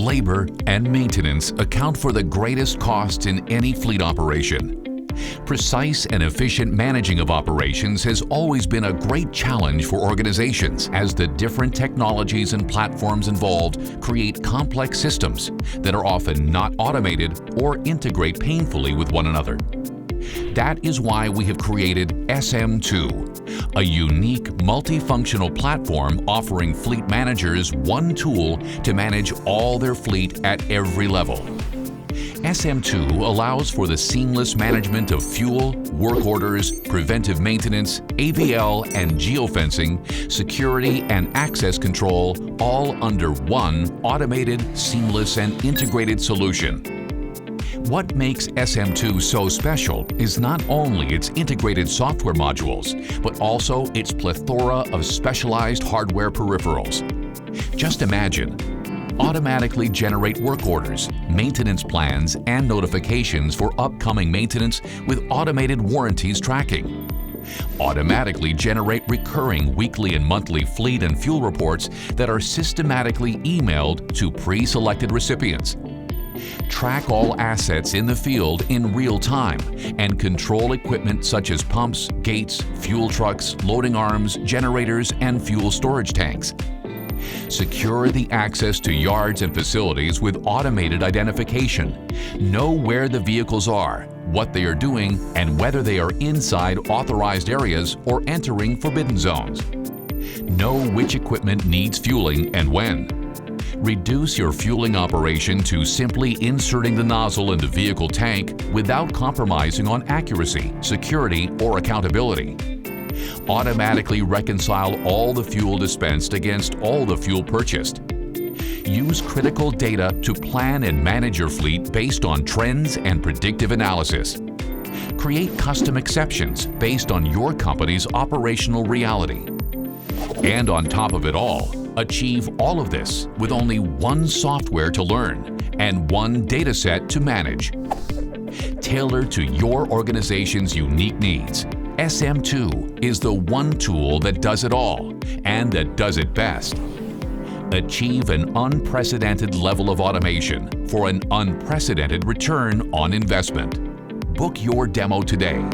labor, and maintenance account for the greatest costs in any fleet operation. Precise and efficient managing of operations has always been a great challenge for organizations, as the different technologies and platforms involved create complex systems that are often not automated or integrate painfully with one another. That is why we have created SM2, a unique multifunctional platform offering fleet managers one tool to manage all their fleet at every level. SM2 allows for the seamless management of fuel, work orders, preventive maintenance, AVL and geofencing, security and access control, all under one automated, seamless and integrated solution. What makes SM2 so special is not only its integrated software modules, but also its plethora of specialized hardware peripherals. Just imagine: automatically generate work orders, maintenance plans, and notifications for upcoming maintenance with automated warranties tracking. Automatically generate recurring weekly and monthly fleet and fuel reports that are systematically emailed to pre-selected recipients. Track all assets in the field in real time and control equipment such as pumps, gates, fuel trucks, loading arms, generators, and fuel storage tanks. Secure the access to yards and facilities with automated identification. Know where the vehicles are, what they are doing, and whether they are inside authorized areas or entering forbidden zones. Know which equipment needs fueling and when. Reduce your fueling operation to simply inserting the nozzle in the vehicle tank without compromising on accuracy, security, or accountability. Automatically reconcile all the fuel dispensed against all the fuel purchased. Use critical data to plan and manage your fleet based on trends and predictive analysis. Create custom exceptions based on your company's operational reality. And on top of it all, achieve all of this with only one software to learn and one data set to manage. Tailored to your organization's unique needs, SM2 is the one tool that does it all and that does it best. Achieve an unprecedented level of automation for an unprecedented return on investment. Book your demo today.